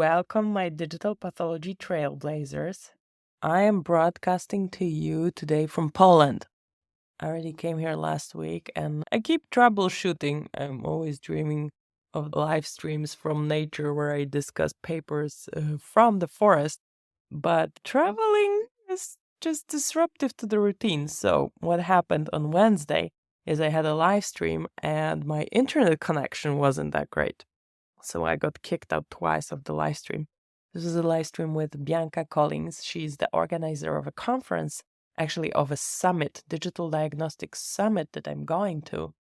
Welcome, my digital pathology trailblazers. I am broadcasting to you today from Poland. I already came here last week and I keep troubleshooting. I'm always dreaming of live streams from nature where I discuss papers from the forest, but traveling is just disruptive to the routine. So, what happened on Wednesday is I had a live stream and my internet connection wasn't that great. So I got kicked out twice of the live stream. This is a live stream with Bianca Collins. She's the organizer of a conference, actually of a summit, digital diagnostics summit that I'm going to.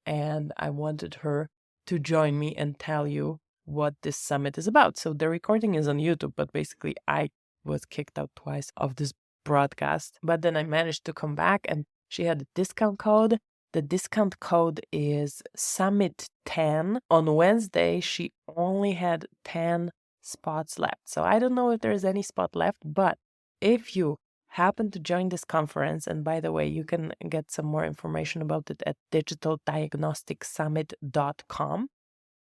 And I wanted her to join me and tell you what this summit is about. So the recording is on YouTube, but basically I was kicked out twice of this broadcast. But then I managed to come back and she had a discount code. The discount code is Summit10. On Wednesday, she only had 10 spots left. So I don't know if there's any spot left, but if you happen to join this conference, and by the way, you can get some more information about it at digitaldiagnosticsummit.com,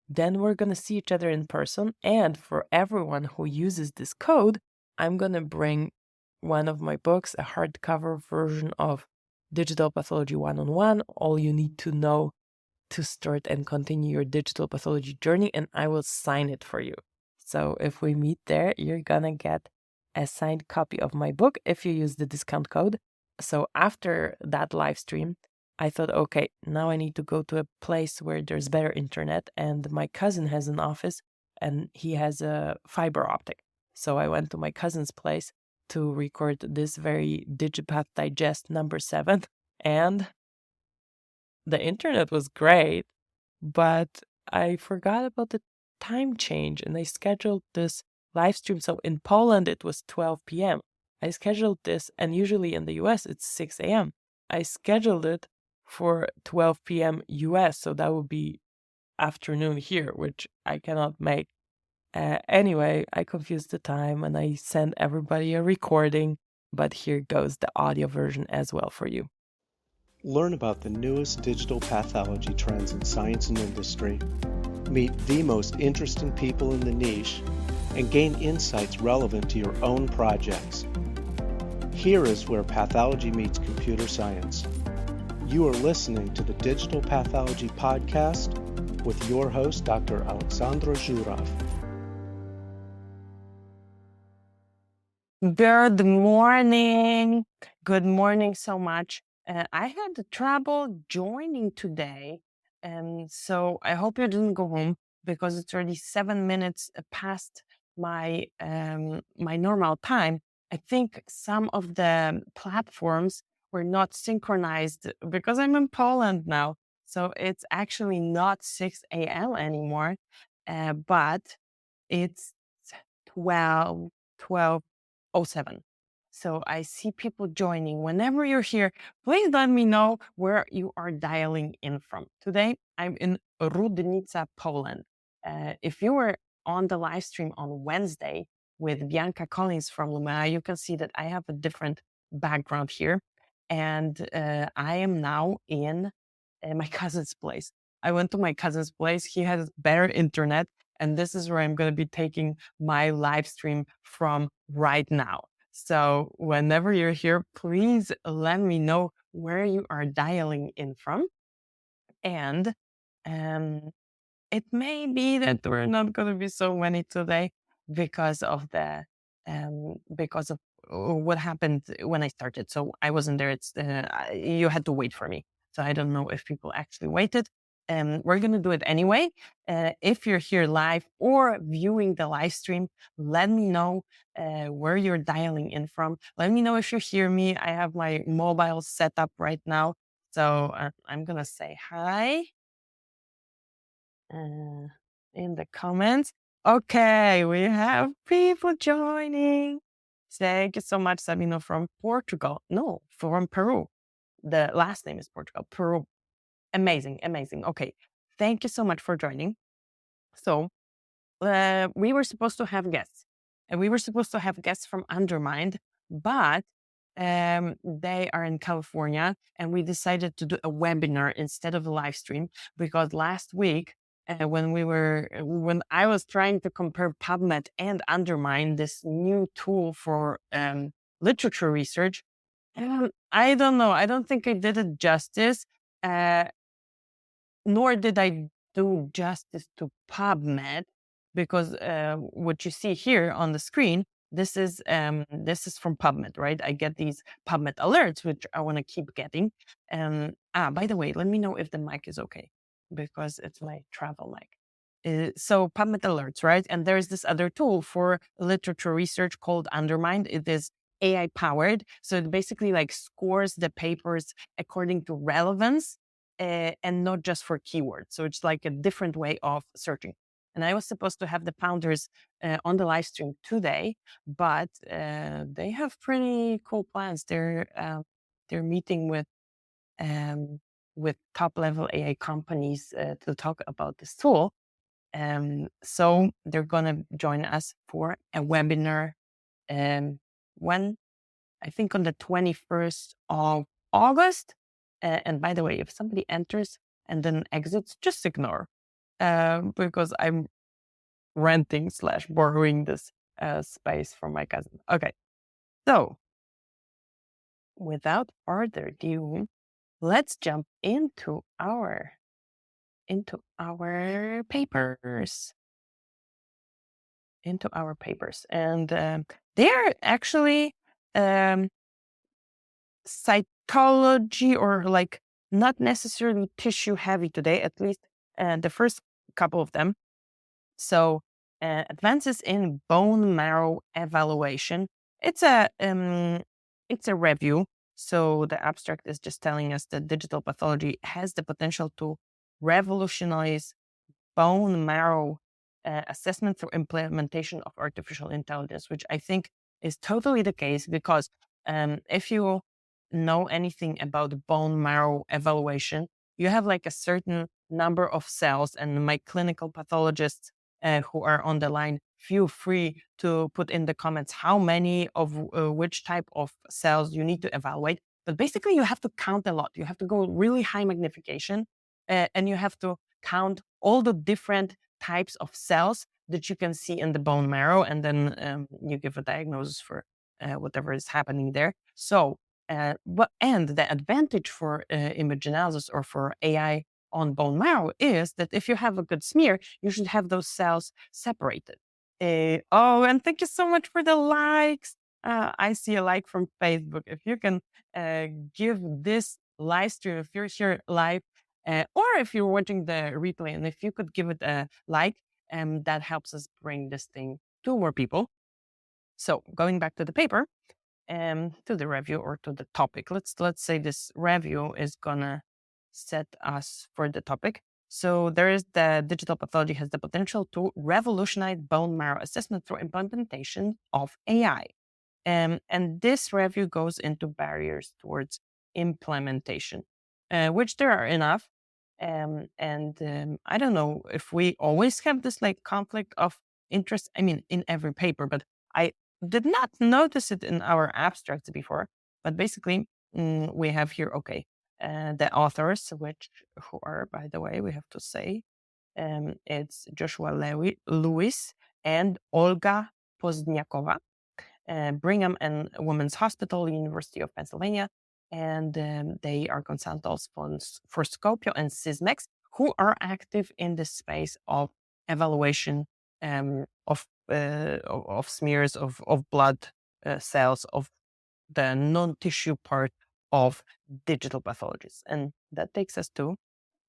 then we're going to see each other in person. And for everyone who uses this code, I'm going to bring one of my books, a hardcover version of Digital Pathology 101, all you need to know to start and continue your digital pathology journey, and I will sign it for you. So if we meet there, you're gonna get a signed copy of my book if you use the discount code. So after that live stream, I thought, okay, now I need to go to a place where there's better internet, and my cousin has an office and he has a fiber optic. So I went to my cousin's place to record this very DigiPath Digest number 7, and the internet was great, but I forgot about the time change and I scheduled this live stream. So in Poland, it was 12 p.m. I scheduled this, and usually in the US, it's 6 a.m. I scheduled it for 12 p.m. US, so that would be afternoon here, which I cannot make. Anyway, I confused the time and I sent everybody a recording, but here goes the audio version as well for you. Learn about the newest digital pathology trends in science and industry, meet the most interesting people in the niche, and gain insights relevant to your own projects. Here is where pathology meets computer science. You are listening to the Digital Pathology Podcast with your host, Dr. Alexandra Zhurov. Good morning. Good morning so much. I had trouble joining today, so I hope you didn't go home because it's already 7 minutes past my my normal time. I think some of the platforms were not synchronized because I'm in Poland now, so it's actually not 6 a.m. anymore, but it's 12:07. So I see people joining. Whenever you're here, please let me know where you are dialing in from. Today, I'm in Rudnica, Poland. If you were on the live stream on Wednesday with Bianca Collins from Lumea, you can see that I have a different background here. And I am now in my cousin's place. I went to my cousin's place. He has better internet. And this is where I'm going to be taking my live stream from right now. So whenever you're here, please let me know where you are dialing in from. And it may be that we're not going to be so many today because of what happened when I started. So I wasn't there. You had to wait for me. So I don't know if people actually waited. We're going to do it anyway. If you're here live or viewing the live stream, let me know where you're dialing in from. Let me know if you hear me. I have my mobile set up right now. So I'm going to say hi in the comments. Okay, we have people joining. Thank you so much, Sabino from Portugal. No, from Peru. The last name is Portugal. Peru. Amazing, amazing. Okay, thank you so much for joining. So we were supposed to have guests, and we were supposed to have guests from Undermined, but they are in California, and we decided to do a webinar instead of a live stream because last week when I was trying to compare PubMed and Undermine, this new tool for literature research. I don't know. I don't think I did it justice. Uh, Nor did I do justice to PubMed, because what you see here on the screen, this is from PubMed, right? I get these PubMed alerts, which I want to keep getting. By the way, let me know if the mic is okay, because it's my travel mic. So PubMed alerts, right? And there's this other tool for literature research called Undermined. It is AI powered, so it basically like scores the papers according to relevance, and not just for keywords. So it's like a different way of searching. And I was supposed to have the founders on the live stream today, but they have pretty cool plans. They're meeting with top level AI companies to talk about this tool. So they're gonna join us for a webinar when I think on the 21st of August. And by the way, if somebody enters and then exits, just ignore, because I'm renting / borrowing this space from my cousin. Okay, so without further ado, let's jump into our papers. And they're actually cytology, or like not necessarily tissue heavy today, at least the first couple of them. So advances in bone marrow evaluation. It's a review. So the abstract is just telling us that digital pathology has the potential to revolutionize bone marrow assessment through implementation of artificial intelligence, which I think is totally the case, because if you know anything about bone marrow evaluation, you have like a certain number of cells, and my clinical pathologists who are on the line, feel free to put in the comments how many of which type of cells you need to evaluate. But basically, you have to count a lot. You have to go really high magnification, and you have to count all the different types of cells that you can see in the bone marrow, and then you give a diagnosis for whatever is happening there. So, and the advantage for image analysis or for AI on bone marrow is that if you have a good smear, you should have those cells separated. Oh, and thank you so much for the likes. I see a like from Facebook. If you can give this live stream, if you're here live, or if you're watching the replay, and if you could give it a like, that helps us bring this thing to more people. So going back to the paper, to the review, or to the topic, let's say this review is gonna set us for the topic. So there is the digital pathology has the potential to revolutionize bone marrow assessment through implementation of AI. And this review goes into barriers towards implementation, which there are enough. I don't know if we always have this like conflict of interest. I mean, in every paper, but I did not notice it in our abstracts before. But basically, we have here, okay, the authors, who are, by the way, we have to say, it's Joshua Lewis and Olga Pozniakova. Brigham and Women's Hospital, University of Pennsylvania, and they are consultants for Scopio and Sysmex, who are active in the space of evaluation of smears of blood cells of the non-tissue part of digital pathologies. And that takes us to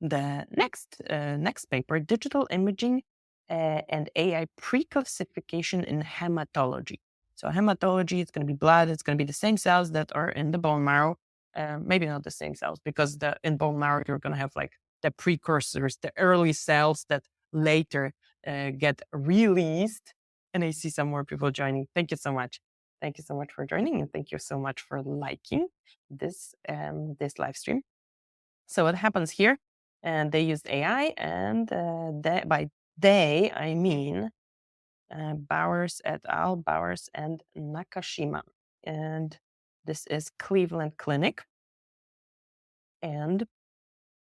the next paper, digital imaging and AI pre-classification in hematology. So hematology, it's going to be blood. It's going to be the same cells that are in the bone marrow. Maybe not the same cells, because in bone marrow, you're going to have like the precursors, the early cells that later get released. And I see some more people joining. Thank you so much. Thank you so much for joining, and thank you so much for liking this live stream. So what happens here? And they used AI, and by they I mean Bowers et al., Bowers and Nakashima. And this is Cleveland Clinic. And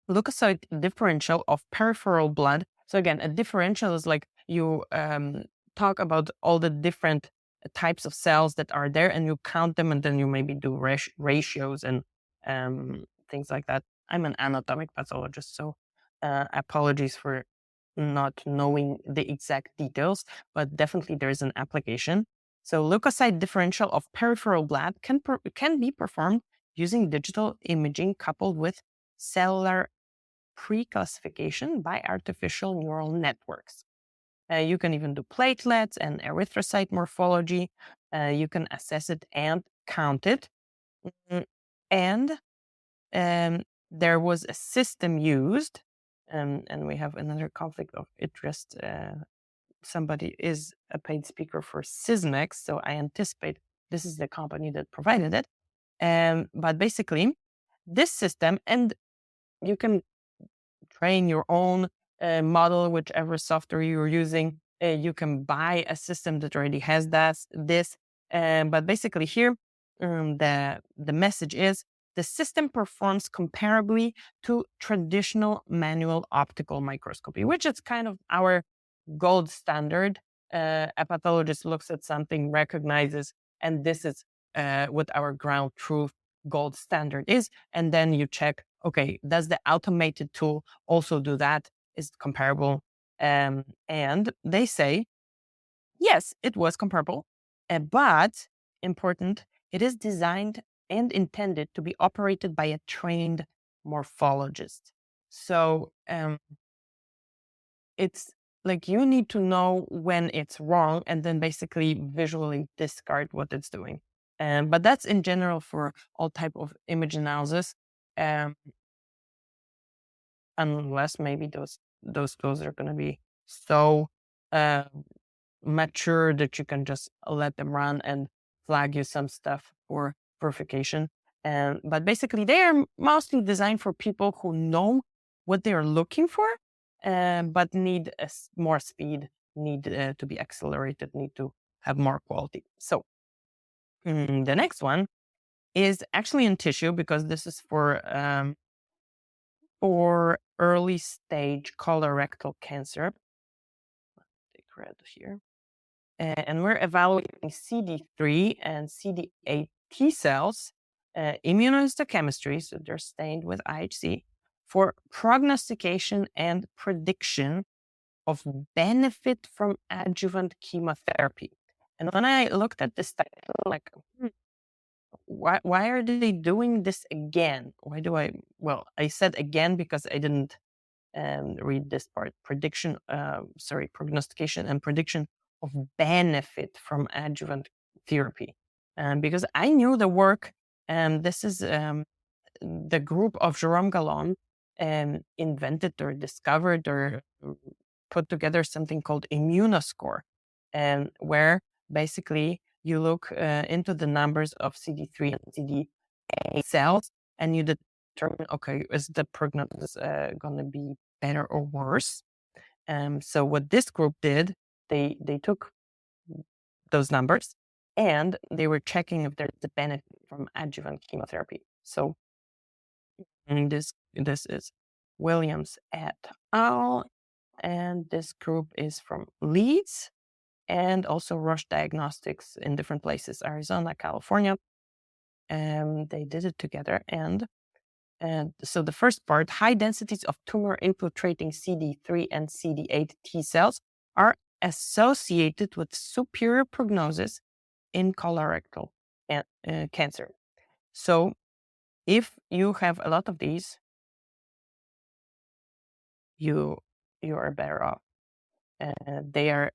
leukocyte differential of peripheral blood So again, a differential is like you talk about all the different types of cells that are there, and you count them, and then you maybe do ratios and things like that. I'm an anatomic pathologist, so apologies for not knowing the exact details, but definitely there is an application. So leukocyte differential of peripheral blood can be performed using digital imaging coupled with cellular pre-classification by artificial neural networks. You can even do platelets and erythrocyte morphology. You can assess it and count it. Mm, And there was a system used, and we have another conflict of interest. Somebody is a paid speaker for Sysmex, so I anticipate this is the company that provided it. But basically, this system, and you can train your own model, whichever software you're using. You can buy a system that already has this. But basically here, the message is the system performs comparably to traditional manual optical microscopy, which is kind of our gold standard. A pathologist looks at something, recognizes, and this is what our ground truth gold standard is. And then you check, okay, does the automated tool also do that? Is it comparable? And they say, yes, it was comparable, but important, it is designed and intended to be operated by a trained morphologist. So it's like you need to know when it's wrong and then basically visually discard what it's doing. But that's in general for all type of image analysis. Um, unless maybe those tools are going to be so uh, mature that you can just let them run and flag you some stuff for verification. But basically, they are mostly designed for people who know what they are looking for, but need more speed, need to be accelerated, need to have more quality. So the next one is actually in tissue, because this is for early stage colorectal cancer. Take red here. And we're evaluating CD3 and CD8 T cells, immunohistochemistry, so they're stained with IHC, for prognostication and prediction of benefit from adjuvant chemotherapy. And when I looked at this title, like, why are they doing this again? Well, I said again because I didn't read this part. Prognostication and prediction of benefit from adjuvant therapy. Because I knew the work, this is the group of Jerome Gallon invented or discovered or put together something called Immunoscore, where basically you look into the numbers of CD3 and CD8 cells, and you determine, okay, is the prognosis going to be better or worse? So what this group did, they took those numbers and they were checking if there's a benefit from adjuvant chemotherapy. So this is Williams et al. And this group is from Leeds and also Roche Diagnostics in different places, Arizona, California. They did it together. And so the first part, high densities of tumor infiltrating CD3 and CD8 T cells are associated with superior prognosis in colorectal cancer. So if you have a lot of these, you are better off. They are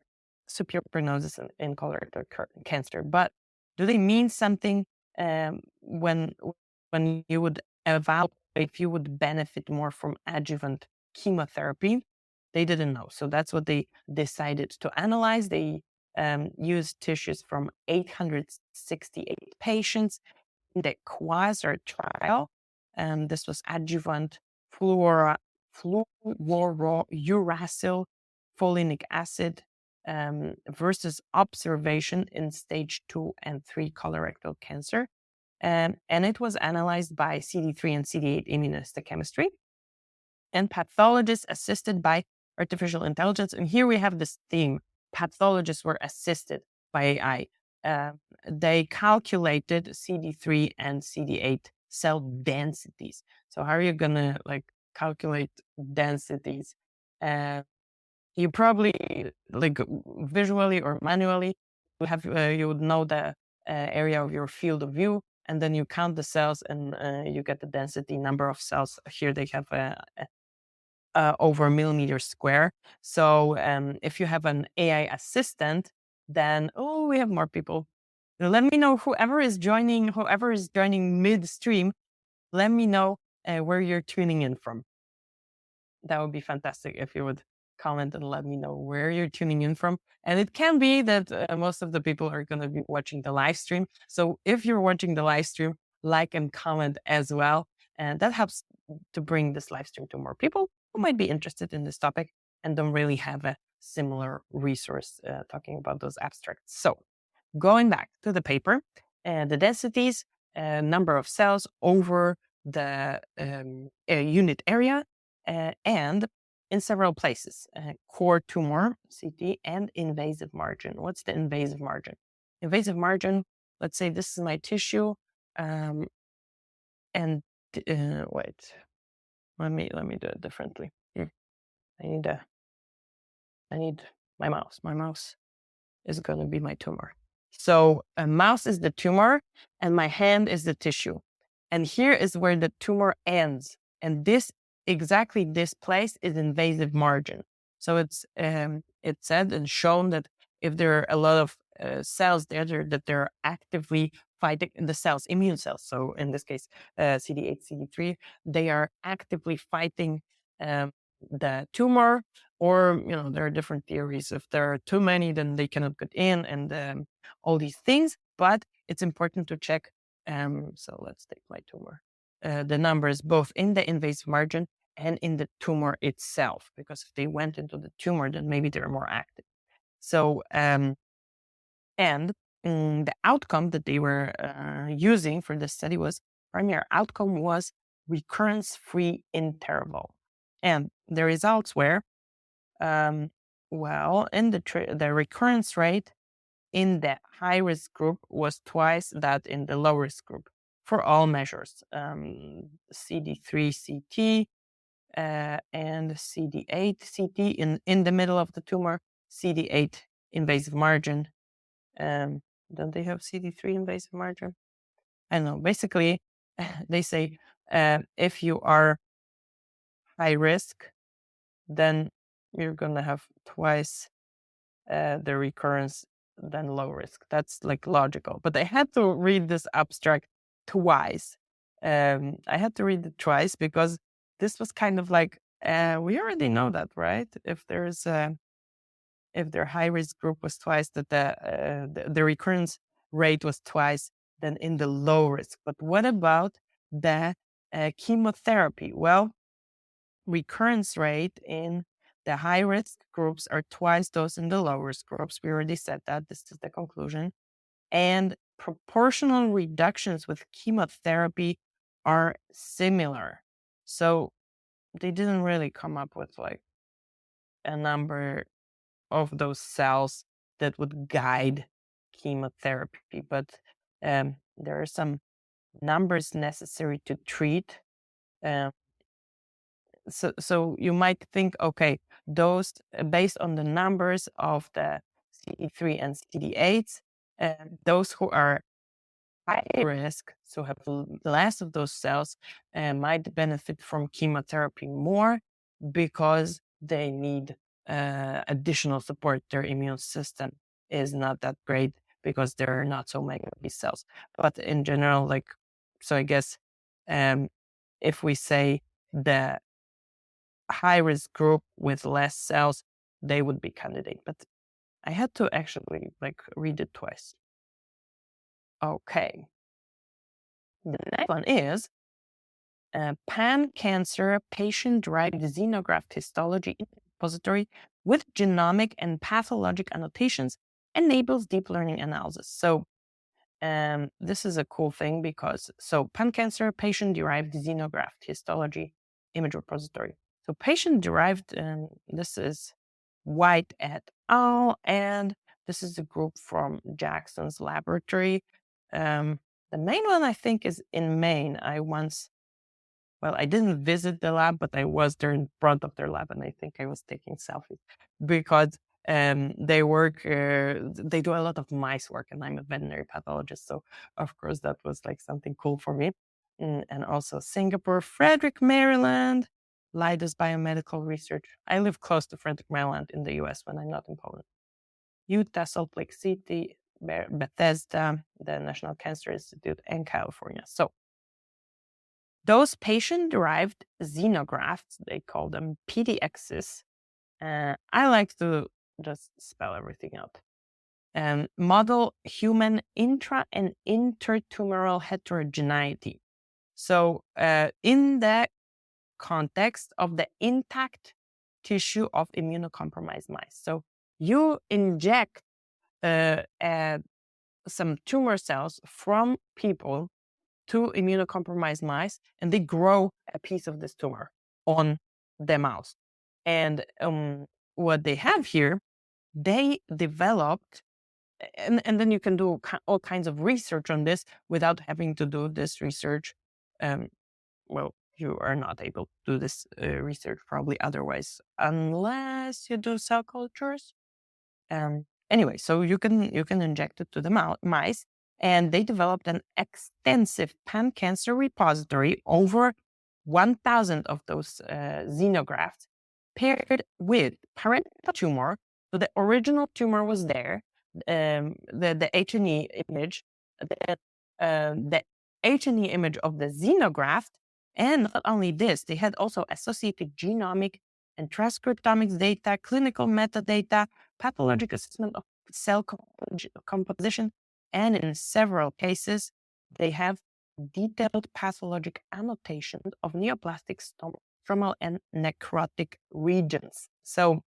superior prognosis in colorectal cancer. But do they mean something when you would evaluate if you would benefit more from adjuvant chemotherapy? They didn't know. So that's what they decided to analyze. They used tissues from 868 patients in the Quasar trial. This was adjuvant fluorouracil folinic acid versus observation in stage 2 and 3 colorectal cancer. And it was analyzed by CD3 and CD8 immunohistochemistry. And pathologists assisted by artificial intelligence. And here we have this theme: pathologists were assisted by AI. They calculated CD3 and CD8 cell densities. So how are you gonna like calculate densities? You probably like visually or manually you would know the area of your field of view, and then you count the cells and you get the density number of cells. Here they have over millimeter square. So if you have an AI assistant, then we have more people. Let me know whoever is joining midstream. Let me know where you're tuning in from. That would be fantastic if you would comment and let me know where you're tuning in from. And it can be that most of the people are going to be watching the live stream. So if you're watching the live stream, like and comment as well. And that helps to bring this live stream to more people who might be interested in this topic and don't really have a similar resource talking about those abstracts. So going back to the paper, the densities, number of cells over the unit area, and in several places: core tumor, CT, and invasive margin. What's the invasive margin? Invasive margin, let's say this is my tissue, and wait, let me do it differently. I need my mouse. My mouse is going to be my tumor. So a mouse is the tumor and my hand is the tissue. And here is where the tumor ends. And exactly this place is invasive margin. So it's said and shown that if there are a lot of cells there, that they're actively fighting the cells, immune cells. So in this case, CD8, CD3, they are actively fighting the tumor. Or, there are different theories. If there are too many, then they cannot get in, and all these things. But it's important to check. So let's take my tumor. The numbers both in the invasive margin and in the tumor itself, because if they went into the tumor, then maybe they're more active. So, and the outcome that they were using for this study primary outcome was recurrence-free interval. And the results were, in the recurrence rate in the high-risk group was twice that in the low-risk group for all measures. CD3 CT and CD8 CT in the middle of the tumor, CD8 invasive margin. Don't they have CD3 invasive margin? I don't know. Basically, they say if you are high risk, then you're going to have twice the recurrence than low risk. That's like logical. But I had to read this abstract twice. I had to read it twice because this was kind of like, we already know that, right? If their high risk group was twice, that the recurrence rate was twice than in the low risk. But what about the chemotherapy? Well, recurrence rate in the high risk groups are twice those in the low risk groups. We already said that. This is the conclusion. And proportional reductions with chemotherapy are similar. So they didn't really come up with like a number of those cells that would guide chemotherapy, but there are some numbers necessary to treat. So you might think, okay, those based on the numbers of the CD3 and CD8s, those who are high risk, so have less of those cells, might benefit from chemotherapy more because they need additional support. Their immune system is not that great because there are not so many of these cells. But in general, so I guess if we say the high risk group with less cells, they would be candidate. But I had to actually read it twice. Okay. The next one is pan-cancer patient-derived xenograft histology repository with genomic and pathologic annotations enables deep learning analysis. So this is a cool thing because pan-cancer patient-derived xenograft histology image repository. So patient-derived, this is White et al., and this is a group from Jackson's laboratory. The main one, I think, is in Maine. I didn't visit the lab, but I was there in front of their lab, and I think I was taking selfies because they do a lot of mice work, and I'm a veterinary pathologist, so of course that was like something cool for me. And also Singapore, Frederick, Maryland, Leidos Biomedical Research. I live close to Frederick, Maryland in the US when I'm not in Poland. Utah, Salt Lake City, Bethesda, the National Cancer Institute, and California. So those patient-derived xenografts, they call them PDXs. I like to just spell everything out. Model human intra and intertumoral heterogeneity. So in the context of the intact tissue of immunocompromised mice. So you inject some tumor cells from people to immunocompromised mice, and they grow a piece of this tumor on the mouse. And what they have here, they developed, and then you can do all kinds of research on this without having to do this research. You are not able to do this research probably otherwise, unless you do cell cultures. Anyway, so you can inject it to the mice, and they developed an extensive pan-cancer repository, over 1,000 of those xenografts, paired with parental tumor. So the original tumor was there, the H&E image, the H&E image of the xenograft, and not only this, they had also associated genomic and transcriptomics data, clinical metadata, pathologic assessment of cell composition, and in several cases, they have detailed pathologic annotation of neoplastic stromal and necrotic regions. So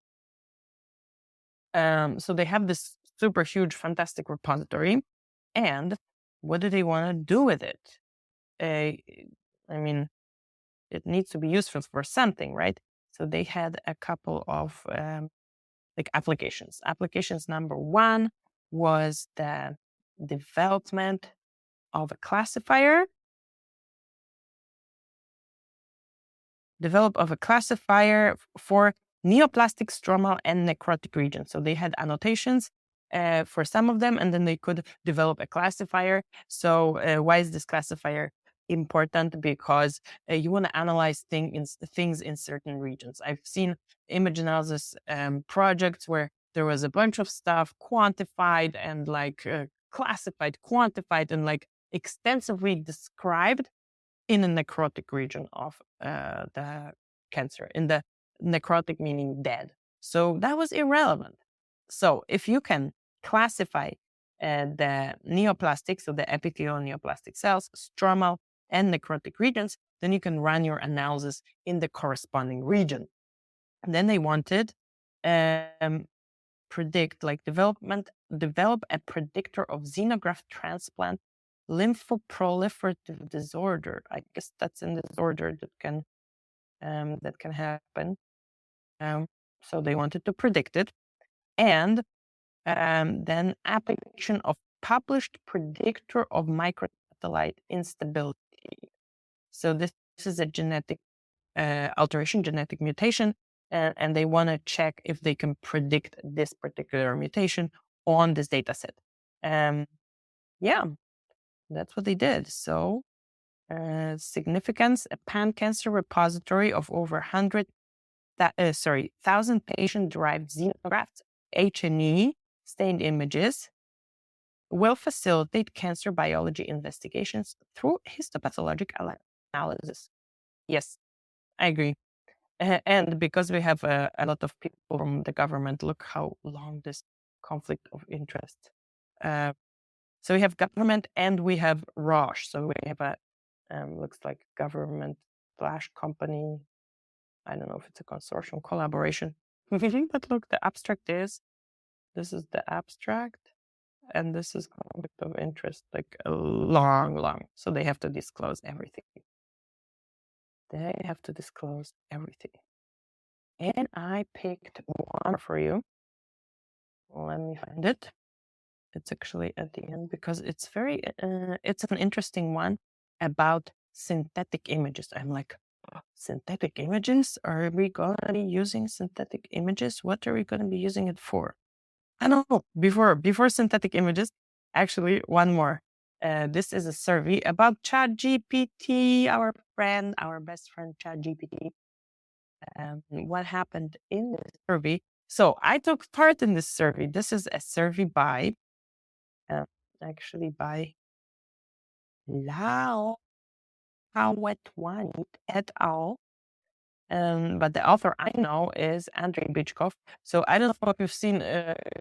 they have this super huge, fantastic repository. And what do they want to do with it? It needs to be useful for something, right? So they had a couple of applications. Applications number one was the development of a classifier. For neoplastic stromal and necrotic regions. So they had annotations for some of them, and then they could develop a classifier. So why is this classifier important? Because you want to analyze things in certain regions. I've seen image analysis projects where there was a bunch of stuff quantified and classified, quantified, and extensively described in the necrotic region of the cancer, in the necrotic meaning dead. So that was irrelevant. So if you can classify the neoplastic, so the epithelial neoplastic cells, stromal and necrotic regions, then you can run your analysis in the corresponding region. And then they wanted develop a predictor of xenograft transplant lymphoproliferative disorder. I guess that's a disorder that can happen. So they wanted to predict it, and then application of published predictor of microsatellite instability. So this is a genetic alteration, genetic mutation, and they want to check if they can predict this particular mutation on this data set. That's what they did. So significance, a pan-cancer repository of over 1,000 patient-derived xenografts, H&E stained images, will facilitate cancer biology investigations through histopathologic analysis. Yes, I agree. And because we have a lot of people from the government, look how long this conflict of interest. So we have government and we have Roche. So we have a looks like government / company. I don't know if it's a consortium collaboration. But look, the abstract this is the abstract, and this is conflict of interest, like a long. So they have to disclose everything. And I picked one for you. Let me find it. It's actually at the end because it's it's an interesting one about synthetic images. I'm like, synthetic images? Are we going to be using synthetic images? What are we going to be using it for? I don't know. Before synthetic images, actually, one more. This is a survey about ChatGPT, our best friend ChatGPT. What happened in this survey? So I took part in this survey. This is a survey by, by Lao Hawetwani et al. But the author I know is Andrei Bichkov. So I don't know if you've seen,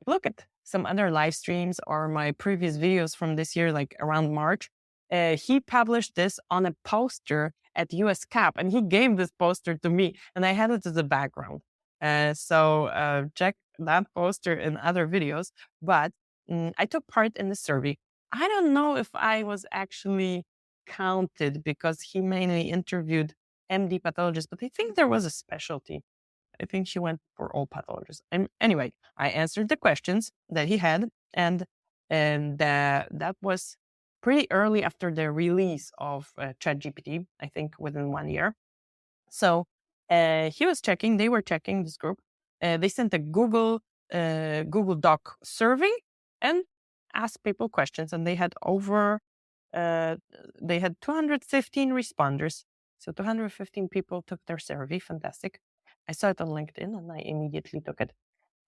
look at some other live streams or my previous videos from this year, like around March. He published this on a poster at US CAP, and he gave this poster to me, and I had it as a background. So check that poster in other videos. But I took part in the survey. I don't know if I was actually counted because he mainly interviewed MD pathologist, but I think there was a specialty. I think she went for all pathologists. And anyway, I answered the questions that he had, and that was pretty early after the release of ChatGPT. I think within 1 year. So he was checking. They were checking this group. They sent a Google Doc survey and asked people questions, and they had they had 215 responders. So 215 people took their survey. Fantastic. I saw it on LinkedIn and I immediately took it.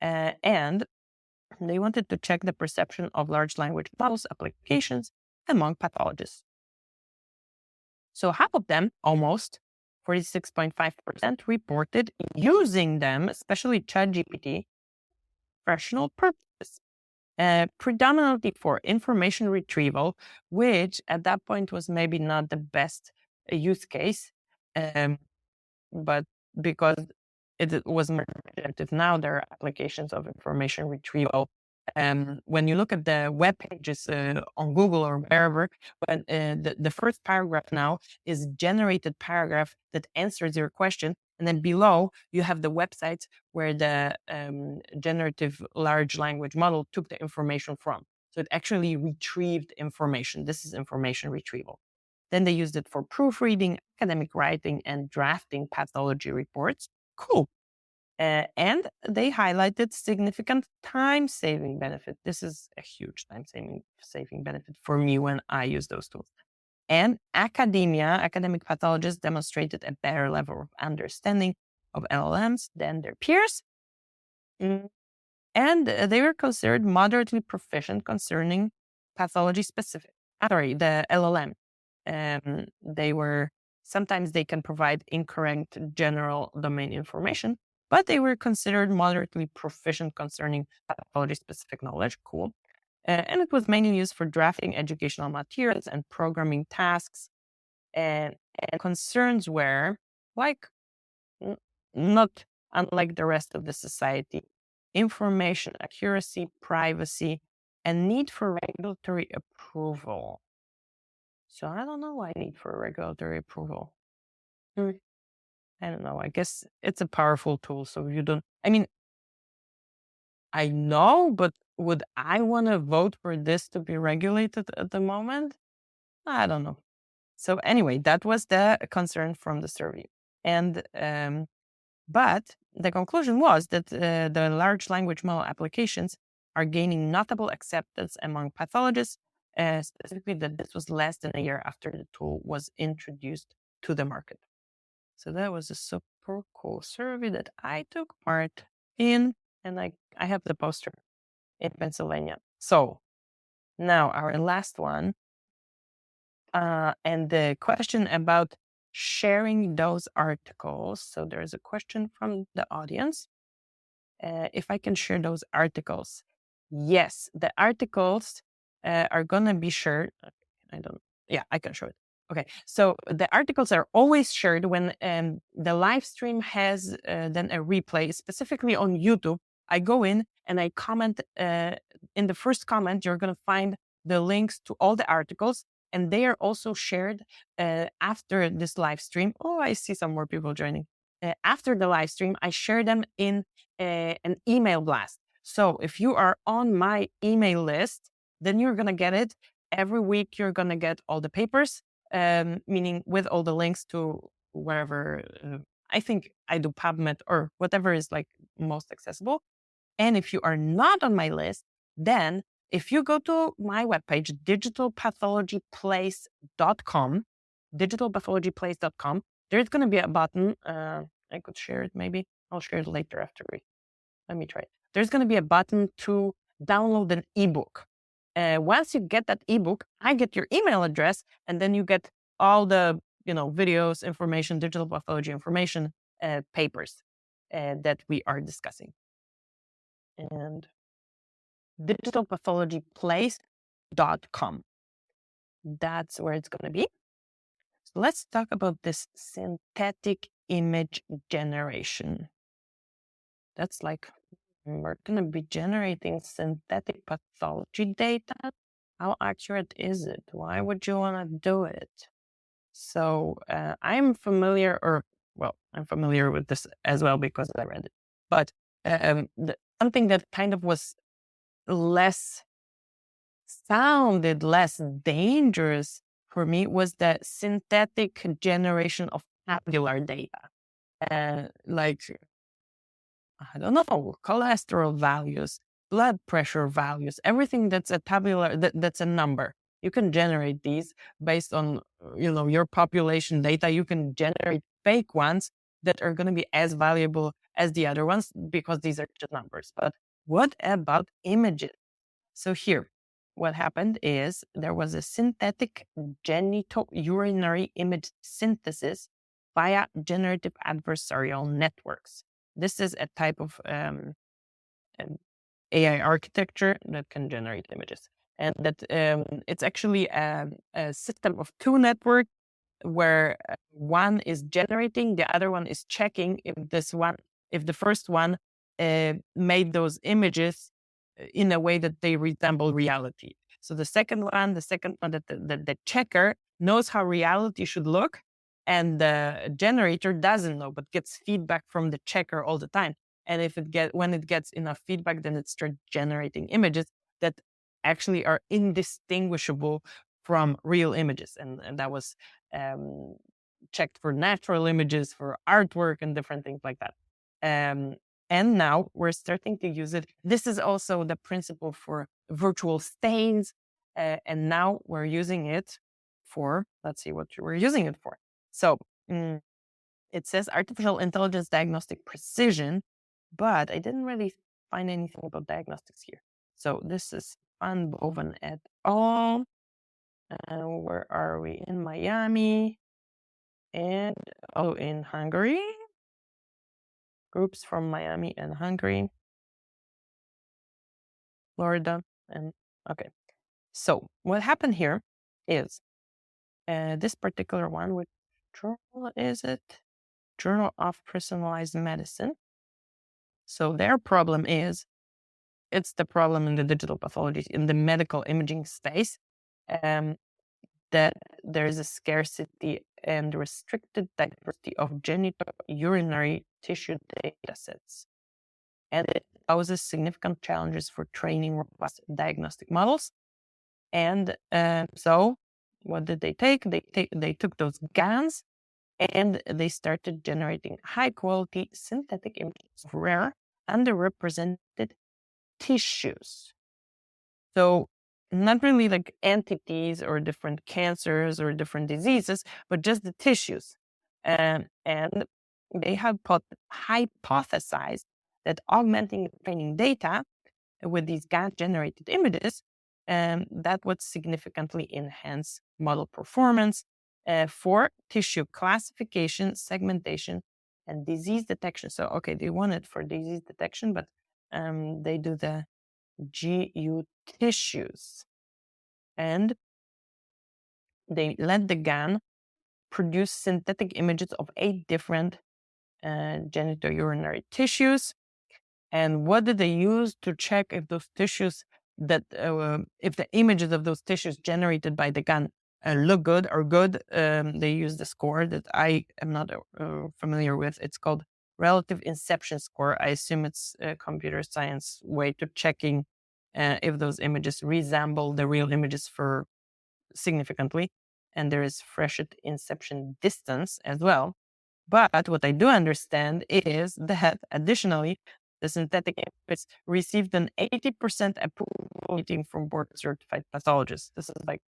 And they wanted to check the perception of large language models applications among pathologists. So half of them, almost 46.5%, reported using them, especially ChatGPT, professional purposes. Predominantly for information retrieval, which at that point was maybe not the best use case, but because it was more effective. Now there are applications of information retrieval. When you look at the web pages on Google or wherever, when the first paragraph now is generated paragraph that answers your question, and then below you have the websites where the generative large language model took the information from. So it actually retrieved information. This is information retrieval. Then they used it for proofreading, academic writing, and drafting pathology reports. Cool. And they highlighted significant time-saving benefit. This is a huge time-saving benefit for me when I use those tools. And academic pathologists demonstrated a better level of understanding of LLMs than their peers. And they were considered moderately proficient concerning pathology-specific. The LLM. Sometimes they can provide incorrect general domain information, but they were considered moderately proficient concerning pathology-specific knowledge. Cool. And it was mainly used for drafting educational materials and programming tasks. And concerns were not unlike the rest of the society, information accuracy, privacy, and need for regulatory approval. So I don't know why I need for regulatory approval. I don't know. I guess it's a powerful tool. So I know, but would I want to vote for this to be regulated at the moment? I don't know. So anyway, that was the concern from the survey. And but the conclusion was that the large language model applications are gaining notable acceptance among pathologists, specifically that this was less than a year after the tool was introduced to the market. So that was a super cool survey that I took part in, and I have the poster in Pennsylvania. So now our last one, and the question about sharing those articles. So there's a question from the audience. If I can share those articles. Yes, the articles are going to be shared. I can show it. Okay, so the articles are always shared when the live stream has then a replay, specifically on YouTube. I go in and I comment. In the first comment, you're going to find the links to all the articles, and they are also shared after this live stream. Oh, I see some more people joining. after the live stream, I share them in an email blast. So if you are on my email list, then you're going to get it. Every week, you're going to get all the papers, meaning with all the links to wherever I think I do PubMed or whatever is like most accessible. And if you are not on my list, then if you go to my webpage, digitalpathologyplace.com, digitalpathologyplace.com, there's going to be a button. I could share it maybe. I'll share it later after let me try it. There's going to be a button to download an ebook. Once you get that ebook, I get your email address, and then you get all the videos, information, digital pathology information, papers that we are discussing. And digitalpathologyplace.com. That's where it's going to be. So let's talk about this synthetic image generation. That's like, we're going to be generating synthetic pathology data. How accurate is it? Why would you want to do it? So I'm familiar with this as well because I read it. But something that kind of was sounded less dangerous for me was the synthetic generation of tabular data. Like, I don't know, cholesterol values, blood pressure values, everything that's a tabular, that's a number. You can generate these based on, your population data. You can generate fake ones that are going to be as valuable as the other ones because these are just numbers. But what about images? So here, what happened is there was a synthetic genitourinary image synthesis via generative adversarial networks. This is a type of AI architecture that can generate images. And that it's actually a system of two networks where one is generating, the other one is checking if the first one made those images in a way that they resemble reality. So the second one, that the checker knows how reality should look, and the generator doesn't know, but gets feedback from the checker all the time. And when it gets enough feedback, then it starts generating images that actually are indistinguishable from real images. And that was checked for natural images, for artwork, and different things like that. And now we're starting to use it. This is also the principle for virtual stains. And now we're using it for, let's see what we're using it for. So it says artificial intelligence diagnostic precision, but I didn't really find anything about diagnostics here. So this is Van Boven et al. Where are we? In Miami and in Hungary. Groups from Miami and Hungary, Florida, and okay. So what happened here is this particular one, which journal is it? Journal of Personalized Medicine. So their problem is, it's the problem in the digital pathology, in the medical imaging space, that there is a scarcity and restricted diversity of genitourinary tissue data sets. And it poses significant challenges for training robust diagnostic models. And so what did they take? They took those GANs and they started generating high quality synthetic images of rare, underrepresented tissues. So not really like entities or different cancers or different diseases, but just the tissues. And they have hypothesized that augmenting and training data with these GAN-generated images, that would significantly enhance model performance for tissue classification, segmentation, and disease detection. So, okay, they want it for disease detection, but they do the GU tissues. And they let the GAN produce synthetic images of 8 different genitourinary tissues. And what did they use to check if those tissues if the images of those tissues generated by the GAN look good or good, they use the score that I am not familiar with. It's called relative inception score. I assume it's a computer science way to checking if those images resemble the real images for significantly. And there is Fréchet inception distance as well. But what I do understand is that additionally, the synthetic images received an 80% approval rating from board certified pathologists.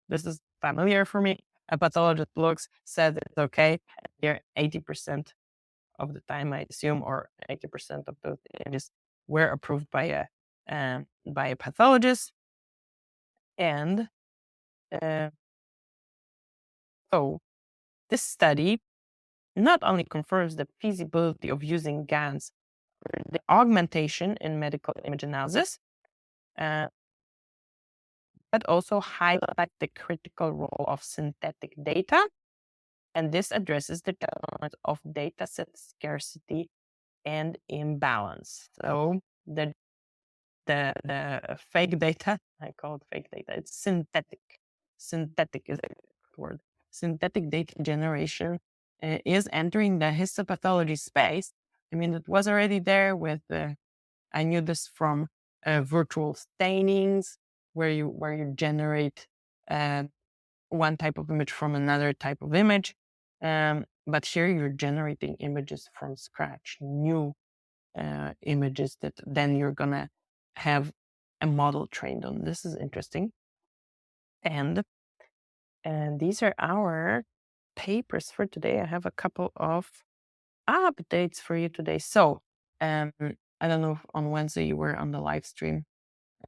This is familiar for me. A pathologist looks, says it's okay. Here, 80% of the time, I assume, or 80% of those images were approved by a pathologist. And so this study not only confirms the feasibility of using GANs for the augmentation in medical image analysis, but also highlights the critical role of synthetic data. And this addresses the challenge of dataset scarcity and imbalance. So the fake data, I call it fake data, it's synthetic. Synthetic is a good word. Synthetic data generation is entering the histopathology space. I mean, it was already there with, I knew this from virtual stainings, where you generate one type of image from another type of image. But here you're generating images from scratch, new images that then you're gonna have a model trained on. This is interesting. And these are our papers for today. I have a couple of updates for you today. So I don't know if on Wednesday you were on the live stream.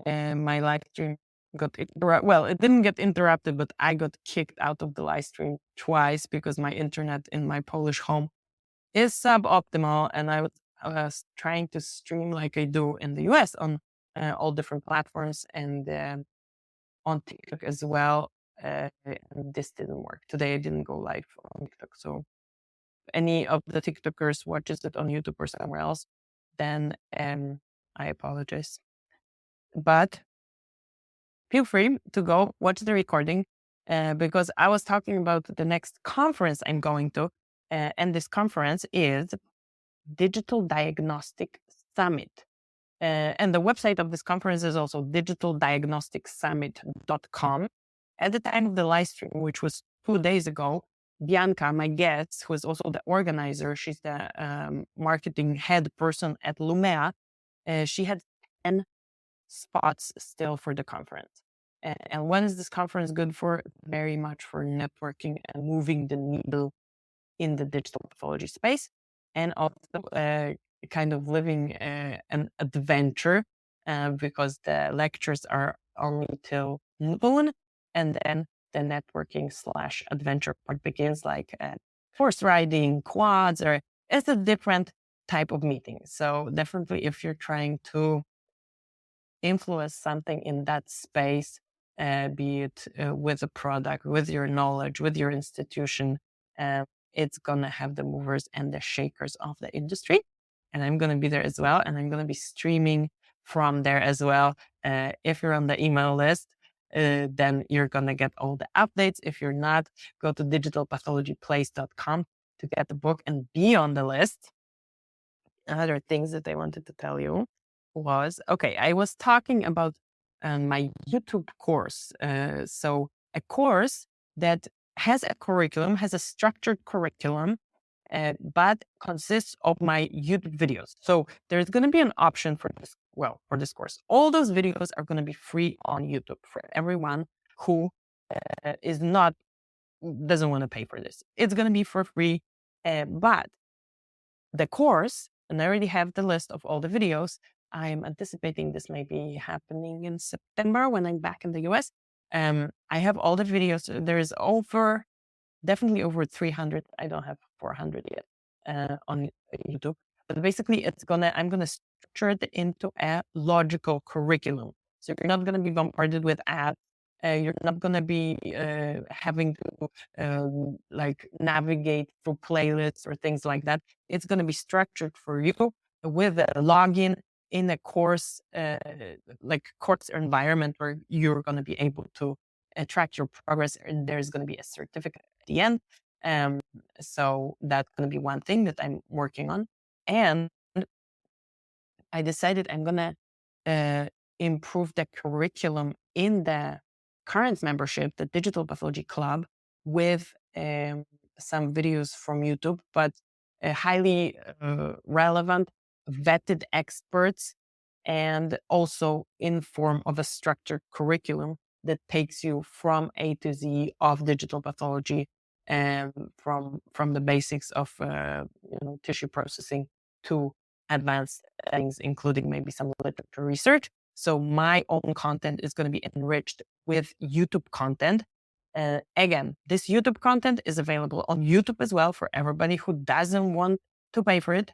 My live stream got interrupted. Well, it didn't get interrupted, but I got kicked out of the live stream twice because my internet in my Polish home is suboptimal, and I was trying to stream like I do in the US on all different platforms and on TikTok as well. And this didn't work. Today I didn't go live on TikTok. So any of the TikTokers watches it on YouTube or somewhere else, then I apologize. But feel free to go watch the recording because I was talking about the next conference I'm going to. And this conference is Digital Diagnostic Summit. And the website of this conference is also digitaldiagnosticsummit.com. At the time of the live stream, which was 2 days ago, Bianca, my guest, who is also the organizer, she's the marketing head person at Lumea, she had 10 spots still for the conference. And when is this conference good for? Very much for networking and moving the needle in the digital pathology space, and also kind of living an adventure because the lectures are only till noon, and then the networking / adventure part begins, like horse riding, quads, or it's a different type of meeting. So definitely, if you're trying to influence something in that space, be it with a product, with your knowledge, with your institution, it's going to have the movers and the shakers of the industry. And I'm going to be there as well. And I'm going to be streaming from there as well. If you're on the email list, then you're going to get all the updates. If you're not, go to digitalpathologyplace.com to get the book and be on the list. Other things that I wanted to tell you was, okay, I was talking about my YouTube course. So a course that has a curriculum, has a structured curriculum, but consists of my YouTube videos. So there's going to be an option for this, for this course. All those videos are going to be free on YouTube for everyone who doesn't want to pay for this. It's going to be for free, but the course, and I already have the list of all the videos. I'm anticipating this may be happening in September when I'm back in the US. I have all the videos. There's definitely over 300. I don't have 400 yet on YouTube. But basically, I'm gonna structure it into a logical curriculum. So you're not gonna be bombarded with ads. You're not gonna be having to like navigate through playlists or things like that. It's gonna be structured for you with a login in a course, like course environment where you're gonna be able to track your progress, and there's going to be a certificate at the end. So that's going to be one thing that I'm working on. And I decided I'm going to improve the curriculum in the current membership, the Digital Pathology Club, with some videos from YouTube, but highly relevant, vetted experts, and also in form of a structured curriculum that takes you from A to Z of digital pathology, and from the basics of tissue processing to advanced things, including maybe some literature research. So my own content is going to be enriched with YouTube content. Again, this YouTube content is available on YouTube as well for everybody who doesn't want to pay for it,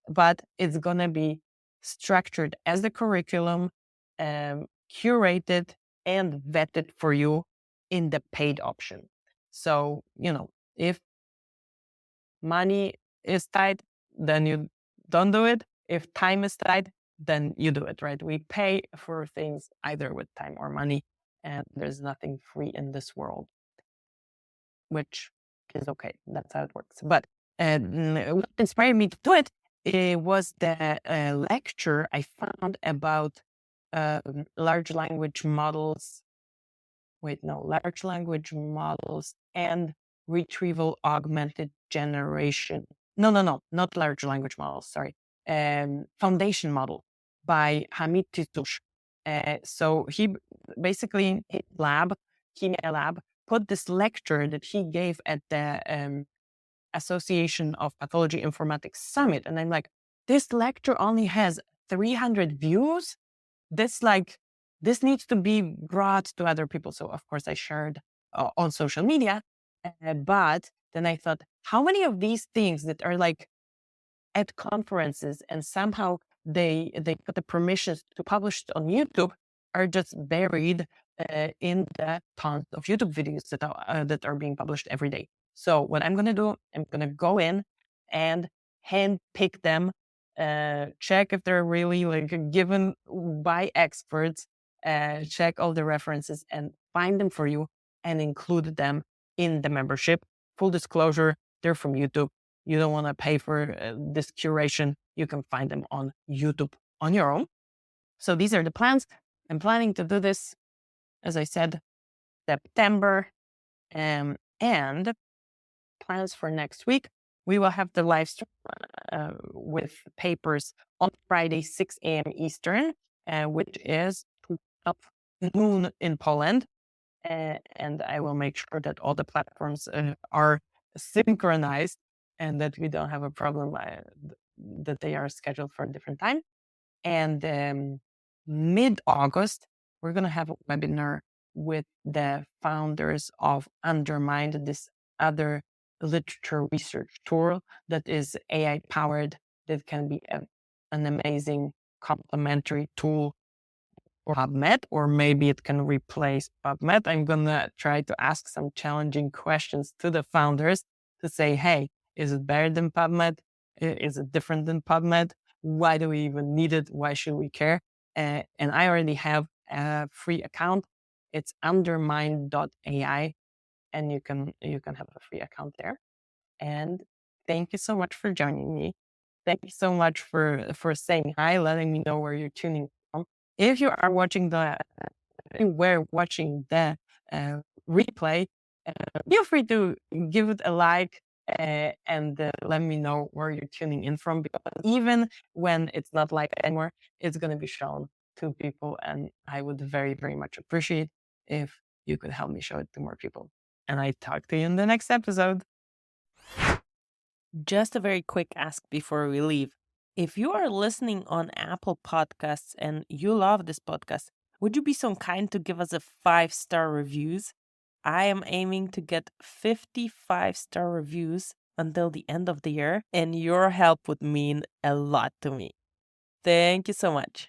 but it's going to be structured as the curriculum, curated and vetted for you in the paid option. So, if money is tight, then you don't do it. If time is tight, then you do it, right? We pay for things either with time or money, and there's nothing free in this world, which is okay. That's how it works. But what inspired me to do it was the lecture I found about large language models. Large language models and retrieval augmented generation. No, not large language models. Sorry, foundation model by Hamid Titoush. So he basically in his lab, put this lecture that he gave at the Association of Pathology Informatics Summit, and I'm like, this lecture only has 300 views. This needs to be brought to other people. So of course I shared on social media, but then I thought, how many of these things that are like at conferences and somehow they got the permissions to publish it on YouTube are just buried in the tons of YouTube videos that are being published every day. So what I'm going to do, I'm going to go in and hand pick them, check if they're really like given by experts, check all the references and find them for you and include them in the membership. Full disclosure, they're from YouTube. You don't want to pay for this curation. You can find them on YouTube on your own. So these are the plans. I'm planning to do this, as I said, September. And plans for next week, we will have the live stream with papers on Friday, 6 a.m. Eastern, which is 12 noon in Poland. And I will make sure that all the platforms are synchronized and that we don't have a problem that they are scheduled for a different time. And mid-August, we're going to have a webinar with the founders of Undermined, this other literature research tool that is AI-powered, that can be an amazing complementary tool for PubMed, or maybe it can replace PubMed. I'm going to try to ask some challenging questions to the founders to say, hey, is it better than PubMed? Is it different than PubMed? Why do we even need it? Why should we care? And I already have a free account. It's undermined.ai, and you can have a free account there. And thank you so much for joining me. Thank you so much for saying hi, letting me know where you're tuning from. If you are watching the replay, feel free to give it a like and let me know where you're tuning in from, because even when it's not live anymore, it's going to be shown to people, and I would very, very much appreciate if you could help me show it to more people. And I talk to you in the next episode. Just a very quick ask before we leave. If you are listening on Apple Podcasts and you love this podcast, would you be so kind to give us a 5-star reviews? I am aiming to get 50 5-star reviews until the end of the year, and your help would mean a lot to me. Thank you so much.